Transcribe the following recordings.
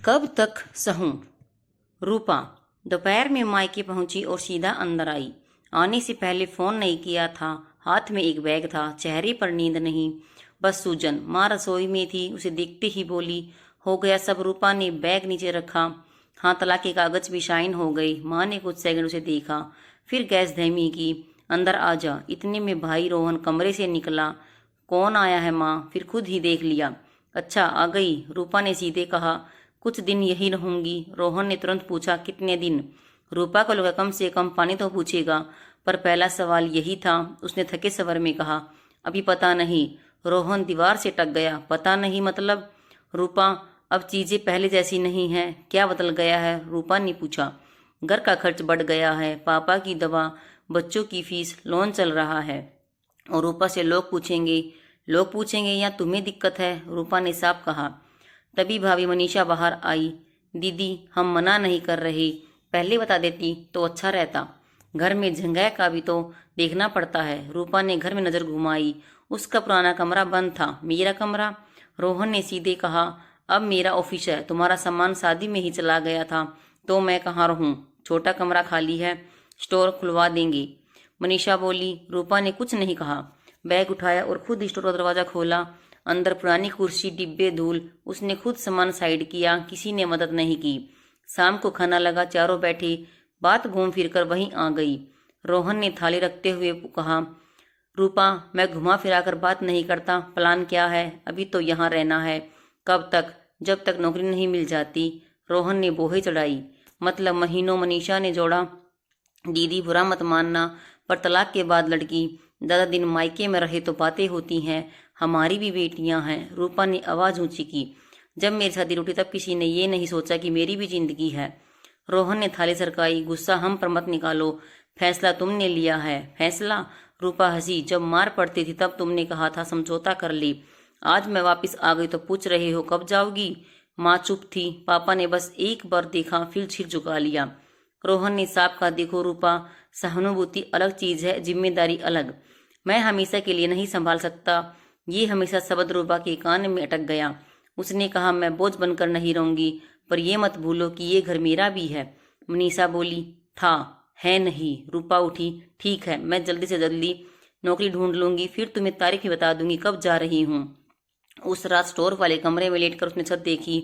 कब तक सहूं। रूपा दोपहर में मायके पहुंची और सीधा अंदर आई। आने से पहले फोन नहीं किया था। हाथ में एक बैग था, चेहरे पर नींद नहीं, बस सूजन। माँ रसोई में थी, उसे देखते ही बोली, हो गया सब। रूपा ने बैग नीचे रखा। हाँ, तलाक के कागज भी शाइन हो गई। माँ ने कुछ सेकंड उसे देखा, फिर गैस धीमी की। अंदर आ जा। इतने में भाई रोहन कमरे से निकला। कौन आया है माँ? फिर खुद ही देख लिया। अच्छा, आ गई। रूपा ने सीधे कहा, कुछ दिन यही रहूंगी। रोहन ने तुरंत पूछा, कितने दिन? रूपा को लगा कम से कम पानी तो पूछेगा, पर पहला सवाल यही था। उसने थके स्वर में कहा, अभी पता नहीं। रोहन दीवार से टक गया। पता नहीं मतलब? रूपा, अब चीजें पहले जैसी नहीं है। क्या बदल गया है? रूपा ने पूछा। घर का खर्च बढ़ गया है, पापा की दवा, बच्चों की फीस, लोन चल रहा है। और रूपा से लोग पूछेंगे या तुम्हें दिक्कत है? रूपा ने साफ कहा। तभी भाभी मनीषा बाहर आई। दीदी, हम मना नहीं कर रहे, पहले बता देती तो अच्छा रहता। घर में झंगाय का भी तो देखना पड़ता है। रूपा ने घर में नजर घुमाई। उसका पुराना कमरा बंद था। मेरा कमरा? रोहन ने सीधे कहा, अब मेरा ऑफिस है। तुम्हारा सामान शादी में ही चला गया था, तो मैं कहाँ रहूं? छोटा कमरा खाली है, स्टोर खुलवा देंगे। मनीषा बोली। रूपा ने कुछ नहीं कहा। बैग उठाया और खुद स्टोर का दरवाजा खोला। अंदर पुरानी कुर्सी, डिब्बे, धूल। उसने खुद सामान साइड किया, किसी ने मदद नहीं की। शाम को खाना लगा, चारों बैठे। बात घूम फिर कर वहीं आ गई। रोहन ने थाली रखते हुए कहा, रूपा, मैं घुमा फिरा कर बात नहीं करता। प्लान क्या है? अभी तो यहाँ रहना है। कब तक? जब तक नौकरी नहीं मिल जाती। रोहन ने बोहे चढ़ाई। मतलब महीनों। मनीषा ने जोड़ा। दीदी, बुरा मत मानना, पर तलाक के बाद लड़की ज्यादा दिन मायके में रहे तो बातें होती हैं। हमारी भी बेटियां हैं। रूपा ने आवाज ऊंची की। जब मेरी शादी रूठी तब किसी ने ये नहीं सोचा कि मेरी भी जिंदगी है। रोहन ने थाली सरकाई। गुस्सा हम पर मत निकालो, फैसला तुमने लिया है। फैसला? रूपा हंसी। जब मार पड़ती थी तब तुमने कहा था समझौता कर ली। आज मैं वापस आ गई तो पूछ रहे हो कब जाओगी? माँ चुप थी। पापा ने बस एक बार देखा, फिर सिर झुका लिया। रोहन ने साफ कहा, देखो रूपा, सहानुभूति अलग चीज है, जिम्मेदारी अलग। मैं हमेशा के लिए नहीं संभाल सकता। ये हमेशा शब्द रूपा के कान में अटक गया। उसने कहा, मैं बोझ बनकर नहीं रहूंगी, पर ये मत भूलो कि ये घर मेरा भी है। मनीषा बोली, था, है नहीं। रूपा उठी। ठीक है, मैं जल्दी से जल्दी नौकरी ढूंढ लूंगी, फिर तुम्हें तारीख भी बता दूंगी कब जा रही हूँ। उस रात स्टोर वाले कमरे में लेटकर उसने छत देखी।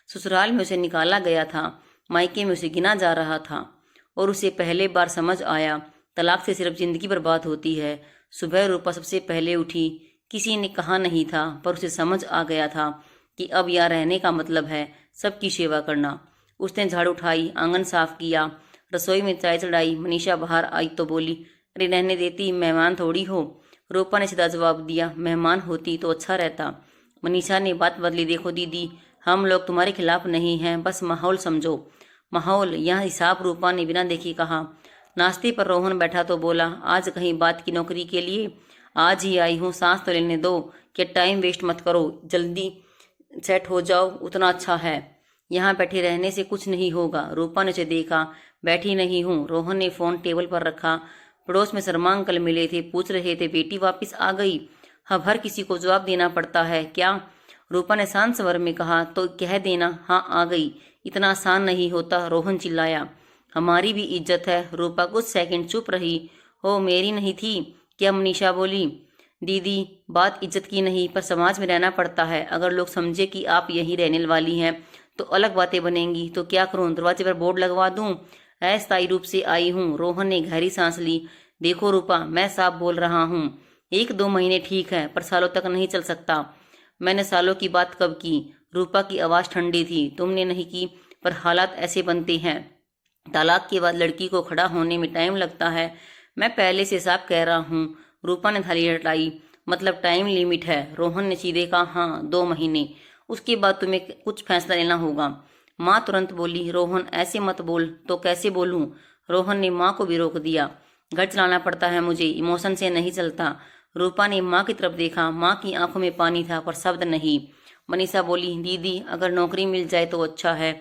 ससुराल में उसे निकाला गया था, मायके में उसे गिना जा रहा था। और उसे पहले बार समझ आया, तलाक से सिर्फ जिंदगी बर्बाद होती है। सुबह रूपा सबसे पहले उठी। किसी ने कहा नहीं था, पर उसे समझ आ गया था कि अब यहाँ रहने का मतलब है सबकी सेवा करना। उसने झाड़ू उठाई, आंगन साफ किया, रसोई में चाय चढ़ाई। मनीषा बाहर आई तो बोली, अरे रहने देती, मेहमान थोड़ी हो। रूपा ने सीधा जवाब दिया, मेहमान होती तो अच्छा रहता। मनीषा ने बात बदली। देखो दीदी, हम लोग तुम्हारे खिलाफ नहीं हैं, बस माहौल समझो। माहौल? यह हिसाब? रूपा ने बिना देखे कहा। नाश्ते पर रोहन बैठा तो बोला, आज कहीं बात की नौकरी के लिए? आज ही आई हूँ, सांस तो लेने दो। क्या टाइम वेस्ट मत करो, जल्दी सेट हो जाओ, उतना अच्छा है। यहाँ बैठे रहने से कुछ नहीं होगा। रूपा ने उसे देखा। बैठी नहीं हूँ। रोहन ने फोन टेबल पर रखा। पड़ोस में शर्मा अंकल मिले थे, पूछ रहे थे बेटी वापस आ गई? अब हर किसी को जवाब देना पड़ता है क्या? रूपा ने शांत स्वर में कहा, तो कह देना हाँ आ गई। इतना आसान नहीं होता। रोहन चिल्लाया, हमारी भी इज्जत है। रूपा कुछ सेकंड चुप रही। हो, मेरी नहीं थी क्या? मनीषा बोली। दीदी, बात इज्जत की नहीं, पर समाज में रहना पड़ता है। अगर लोग समझे कि आप यहीं रहने वाली हैं तो अलग बातें बनेंगी। तो क्या करूं? दरवाजे पर बोर्ड लगवा दूं? अस्थायी रूप से आई हूं। रोहन ने गहरी सांस ली। देखो रूपा, मैं साफ बोल रहा हूं। 1-2 महीने ठीक है, पर सालों तक नहीं चल सकता। मैंने सालों की बात कब की? रूपा की आवाज ठंडी थी। तुमने नहीं की, पर हालात ऐसे बनते हैं। तलाक के बाद लड़की को खड़ा होने में टाइम लगता है। मैं पहले से साफ कह रहा हूँ। रूपा ने थाली हटाई। मतलब टाइम लिमिट है? रोहन ने सीधे कहा, हाँ 2 महीने। उसके बाद तुम्हें कुछ फैसला लेना होगा। माँ तुरंत बोली, रोहन ऐसे मत बोल। तो कैसे बोलूं? रोहन ने माँ को भी रोक दिया। घर चलाना पड़ता है मुझे, इमोशन से नहीं चलता। रूपा ने माँ की तरफ देखा। माँ की आंखों में पानी था, पर शब्द नहीं। मनीषा बोली, दीदी, अगर नौकरी मिल जाए तो अच्छा है,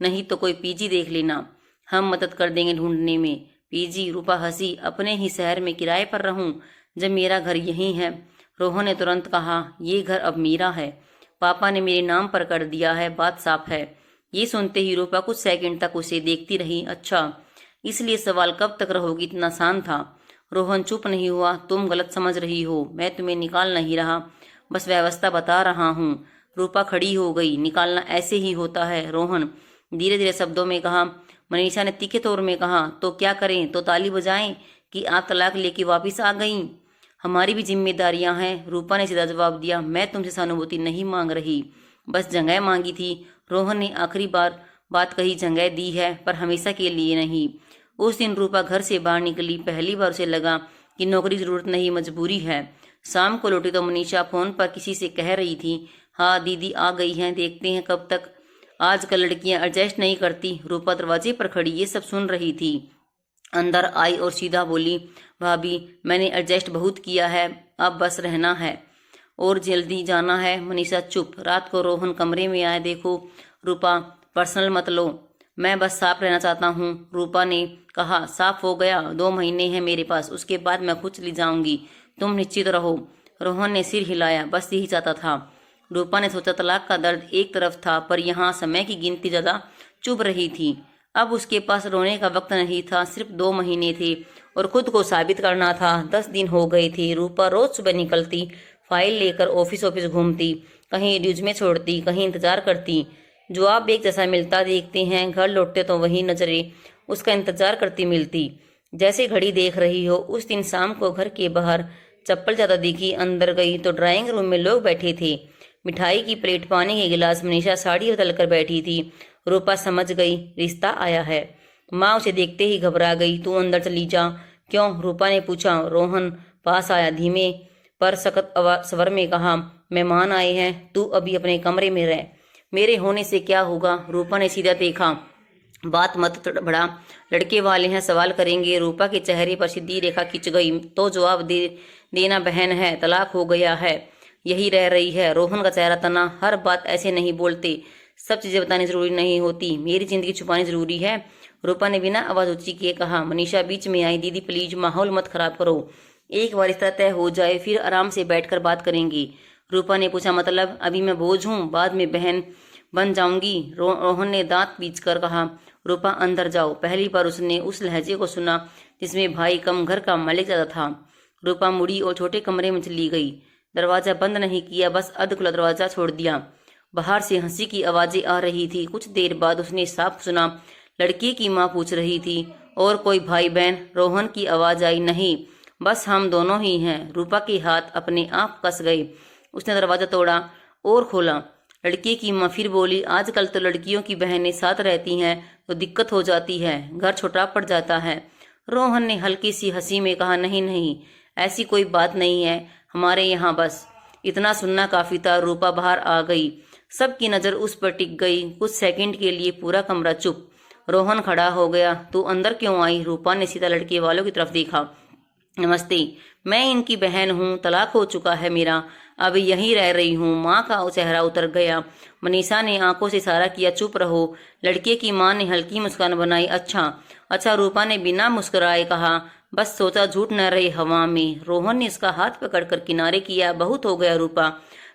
नहीं तो कोई पीजी देख लेना, हम मदद कर देंगे ढूंढने में। पीजी? रूपा हंसी। अपने ही शहर में किराए पर रहूं जब मेरा घर यहीं है? रोहन ने तुरंत कहा, ये घर अब मेरा है, पापा ने मेरे नाम पर कर दिया है, बात साफ है। ये सुनते ही रूपा कुछ सेकंड तक उसे देखती रही। अच्छा, इसलिए सवाल कब तक रहोगी इतना आसान था। रोहन चुप नहीं हुआ। तुम गलत समझ रही हो, मैं तुम्हें निकाल नहीं रहा, बस व्यवस्था बता रहा हूँ। रूपा खड़ी हो गई। निकालना ऐसे ही होता है, रोहन धीरे धीरे शब्दों में कहा। मनीषा ने तीखे तौर में कहा, तो क्या करें, तो ताली बजाएं कि आप तलाक लेके वापिस आ गईं? हमारी भी जिम्मेदारियां हैं। रूपा ने सीधा जवाब दिया, मैं तुमसे सहानुभूति नहीं मांग रही, बस जगह मांगी थी। रोहन ने आखिरी बार बात कही, जगह दी है पर हमेशा के लिए नहीं। उस दिन रूपा घर से बाहर निकली। पहली बार उसे लगा कि नौकरी जरूरत नहीं, मजबूरी है। शाम को लौटी तो मनीषा फोन पर किसी से कह रही थी, हाँ दीदी आ गई हैं, देखते हैं कब तक। आजकल लड़कियां एडजस्ट नहीं करती। रूपा दरवाजे पर खड़ी ये सब सुन रही थी। अंदर आई और सीधा बोली, भाभी मैंने एडजस्ट बहुत किया है, अब बस रहना है और जल्दी जाना है। मनीषा चुप। रात को रोहन कमरे में आए। देखो रूपा, पर्सनल मत लो, मैं बस साफ रहना चाहता हूँ। रूपा ने कहा, साफ हो गया, 2 महीने हैं मेरे पास, उसके बाद मैं खुद चली जाऊंगी, तुम निश्चित रहो। रोहन ने सिर हिलाया, बस यही चाहता था। रूपा ने सोचा, तलाक का दर्द एक तरफ था पर यहाँ समय की गिनती ज्यादा चुभ रही थी। अब उसके पास रोने का वक्त नहीं था, सिर्फ 2 महीने थे और खुद को साबित करना था। 10 दिन हो गए थे। रूपा रोज सुबह निकलती, फाइल लेकर ऑफिस घूमती, कहीं रिज्यूमे छोड़ती, कहीं इंतजार करती। जवाब एक जैसा मिलता, देखते हैं। घर लौटते तो वही नजरें उसका इंतजार करती मिलती, जैसे घड़ी देख रही हो। उस दिन शाम को घर के बाहर चप्पल ज्यादा दिखी। अंदर गई तो ड्राइंग रूम में लोग बैठे थे, मिठाई की प्लेट, पानी के गिलास। मनीषा साड़ी बदल कर बैठी थी। रूपा समझ गई, रिश्ता आया है। माँ उसे देखते ही घबरा गई। तू अंदर चली जा। क्यों? रूपा ने पूछा। रोहन पास आया, धीमे पर सख्त स्वर में कहा, मेहमान आए हैं, तू अभी अपने कमरे में रह, मेरे होने से क्या होगा? रूपा ने सीधा देखा, बात मत बढ़ा, लड़के वाले हैं, सवाल करेंगे। रूपा के चेहरे पर सीधी रेखा खिंच गई। तो जवाब देना बहन है, तलाक हो गया है, यही रह रही है। रोहन का चेहरा तना। हर बात ऐसे नहीं बोलते, सब चीजें बतानी जरूरी नहीं होती, मेरी जिंदगी छुपानी जरूरी है। रूपा ने बिना आवाज ऊंची किए कहा। मनीषा बीच में आई, दीदी प्लीज माहौल मत खराब करो, एक बार इस तरह तय हो जाए फिर आराम से बैठकर बात करेंगे। रूपा ने पूछा, मतलब अभी मैं बोझ हूँ, बाद में बहन बन जाऊंगी? रोहन ने दांत पीच कर कहा। रूपा अंदर जाओ। पहली बार उसने उस लहजे को सुना जिसमें भाई कम घर का मालिक ज्यादा था। रूपा मुड़ी और छोटे कमरे में चली गई। दरवाजा बंद नहीं किया, बस अध खुला दरवाजा छोड़ दिया। बाहर से हंसी की आवाजें आ रही थी। कुछ देर बाद उसने साफ सुना, लड़की की माँ पूछ रही थी, और कोई भाई बहन? रोहन की आवाज आई, नहीं, बस हम दोनों ही हैं। रूपा के हाथ अपने आप कस गए। उसने दरवाजा तोड़ा और खोला। लड़की की माँ फिर बोली, आजकल तो लड़कियों की बहनें साथ रहती हैं तो दिक्कत हो जाती है, घर छोटा पड़ जाता है। रोहन ने हल्की सी हंसी में कहा, नहीं नहीं, ऐसी कोई बात नहीं है, हमारे यहाँ बस इतना सुनना काफी था। रूपा बाहर आ गई। सबकी नजर उस पर टिक गई। कुछ सेकंड के लिए पूरा कमरा चुप। रोहन खड़ा हो गया। तू अंदर क्यों आई? रूपा ने सीधा लड़के वालों की तरफ देखा। नमस्ते, मैं इनकी बहन हूँ, तलाक हो चुका है मेरा, अब यहीं रह रही हूँ। माँ का चेहरा उतर गया। मनीषा ने आंखों से इशारा किया, चुप रहो। लड़के की माँ ने हल्की मुस्कान बनाई। अच्छा अच्छा, रूपा ने बिना मुस्कुराए कहा, बस सोचा झूठ न रहे हवा में। रोहन ने उसका हाथ पकड़कर किनारे किया। बहुत हो गया रूपा।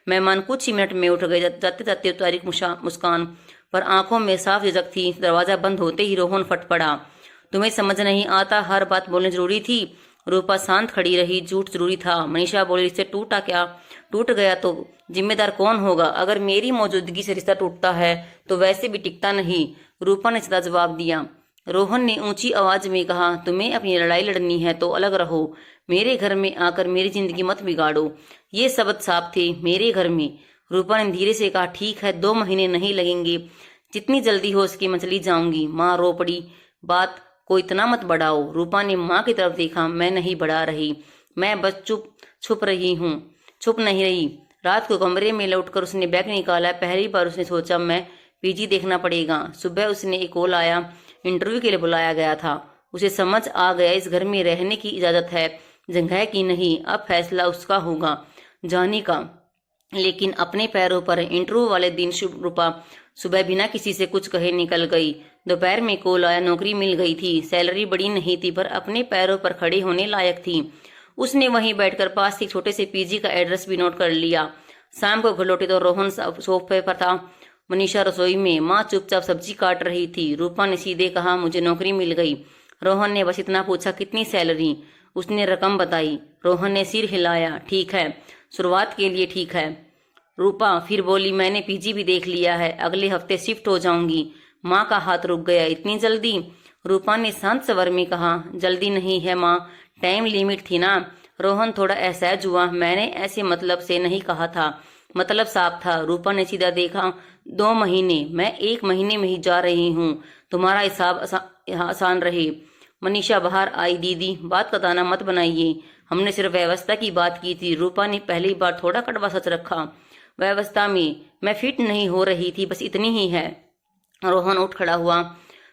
मेहमान कुछ ही मिनट में उठ गए। जाते जाते उतारी मुस्कान पर आंखों में साफ झिझक थी। दरवाजा बंद होते ही रोहन फट पड़ा, तुम्हें समझ नहीं आता, हर बात बोलनी जरूरी थी? रूपा शांत खड़ी रही। झूठ जरूरी था। मनीषा बोली, इससे टूटा क्या? टूट गया तो जिम्मेदार कौन होगा? अगर मेरी मौजूदगी से रिश्ता टूटता है तो वैसे भी टिकता नहीं। रूपा ने सीधा जवाब दिया। रोहन ने ऊंची आवाज में कहा, तुम्हें अपनी लड़ाई लड़नी है तो अलग रहो, मेरे घर में आकर मेरी जिंदगी मत बिगाड़ो। ये शब्द साफ थे, मेरे घर में। रूपा ने धीरे से कहा, ठीक है, 2 महीने नहीं लगेंगे, जितनी जल्दी हो सके मैं चली जाऊंगी। माँ रो पड़ी, बात को इतना मत बढ़ाओ। रूपा ने माँ की तरफ देखा। मैं नहीं बढ़ा रही, मैं बस छुप नहीं रही। रात को कमरे में लौटकर उसने बैग निकाला। पहली बार उसने सोचा, मैं पीजी देखना पड़ेगा। सुबह उसने एक कॉल आया, इंटरव्यू के लिए बुलाया गया था। उसे समझ आ गया, इस घर में रहने की इजाजत है, जगह की नहीं। अब फैसला उसका होगा जाने का, लेकिन अपने पैरों पर। इंटरव्यू वाले दिन रूपा सुबह बिना किसी से कुछ कहे निकल गई। दोपहर में कॉल आया, नौकरी मिल गई थी। सैलरी बड़ी नहीं थी पर अपने पैरों पर खड़े होने लायक थी। उसने वहीं बैठकर पास के छोटे से पीजी का एड्रेस भी नोट कर लिया। शाम को घर लौटे तो रोहन सोफे पर था। मनीषा रसोई में, माँ चुपचाप सब्जी काट रही थी। रूपा ने सीधे कहा, मुझे नौकरी मिल गई। रोहन ने बस इतना पूछा, कितनी सैलरी? उसने रकम बताई। रोहन ने सिर हिलाया, ठीक है, शुरुआत के लिए ठीक है। रूपा फिर बोली, मैंने पीजी भी देख लिया है, अगले हफ्ते शिफ्ट हो जाऊंगी। माँ का हाथ रुक गया, इतनी जल्दी? रूपा ने शांत स्वर में कहा, जल्दी नहीं है माँ, टाइम लिमिट थी ना। रोहन थोड़ा असहज हुआ, मैंने ऐसे मतलब से नहीं कहा था, मतलब साफ था। रूपा ने सीधा देखा, 2 महीने, मैं 1 महीने में ही जा रही हूँ, तुम्हारा हिसाब आसान रहे। मनीषा बाहर आई, दीदी बात बताना मत बनाइए, हमने सिर्फ व्यवस्था की बात की थी। रूपा ने पहली बार थोड़ा कड़वा सच रखा, व्यवस्था में मैं फिट नहीं हो रही थी, बस इतनी ही है। रोहन उठ खड़ा हुआ,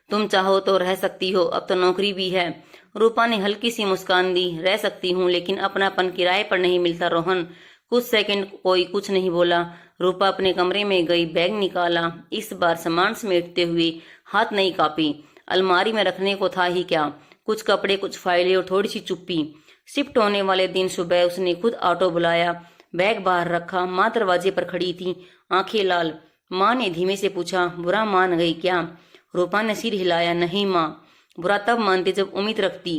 तुम चाहो तो रह सकती हो, अब तो नौकरी भी है। रूपा ने हल्की सी मुस्कान दी, रह सकती हूँ लेकिन अपनापन किराए पर नहीं मिलता। रोहन कुछ सेकंड कोई कुछ नहीं बोला। रूपा अपने कमरे में गई, बैग निकाला, इस बार सामान समेटते हुए हाथ नहीं कांपे। अलमारी में रखने को था ही क्या, कुछ कपड़े, कुछ फाइलें और थोड़ी सी चुप्पी। शिफ्ट होने वाले दिन सुबह उसने खुद ऑटो बुलाया, बैग बाहर रखा। माँ दरवाजे पर खड़ी थी, आंखें लाल। माँ ने धीमे से पूछा, बुरा मान गई क्या? रूपा ने सिर हिलाया, नहीं माँ, बुरा तब मानती जब उम्मीद रखती।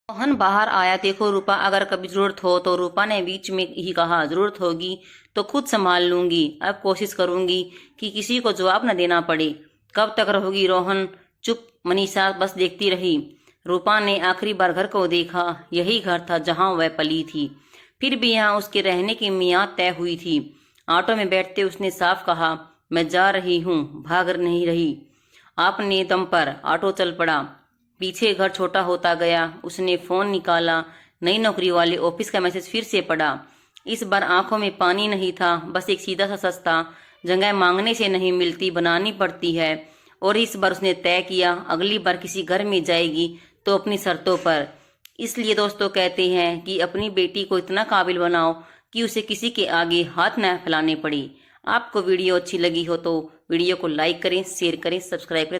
रोहन बाहर आया, देखो रूपा, अगर कभी जरूरत हो तो। रूपा ने बीच में ही कहा, जरूरत होगी तो खुद संभाल लूंगी, अब कोशिश करूंगी कि किसी को जवाब न देना पड़े। कब तक रहोगी? रोहन चुप। मनीषा बस देखती रही। रूपा ने आखिरी बार घर को देखा, यही घर था जहां वह पली थी, फिर भी यहाँ उसके रहने की मियाद तय हुई थी। ऑटो में बैठते उसने साफ कहा, मैं जा रही हूँ, भाग नहीं रही। आपने दम पर ऑटो चल पड़ा। पीछे घर छोटा होता गया। उसने फोन निकाला, नई नौकरी वाले ऑफिस का मैसेज फिर से पढ़ा। इस बार आंखों में पानी नहीं था, बस एक सीधा सा सस्ता, जगह मांगने से नहीं मिलती, बनानी पड़ती है। और इस बार उसने तय किया, अगली बार किसी घर में जाएगी तो अपनी शर्तों पर। इसलिए दोस्तों कहते हैं कि अपनी बेटी को इतना काबिल बनाओ कि उसे किसी के आगे हाथ न फैलाने पड़े। आपको वीडियो अच्छी लगी हो तो वीडियो को लाइक करें, शेयर करें, सब्सक्राइब करें।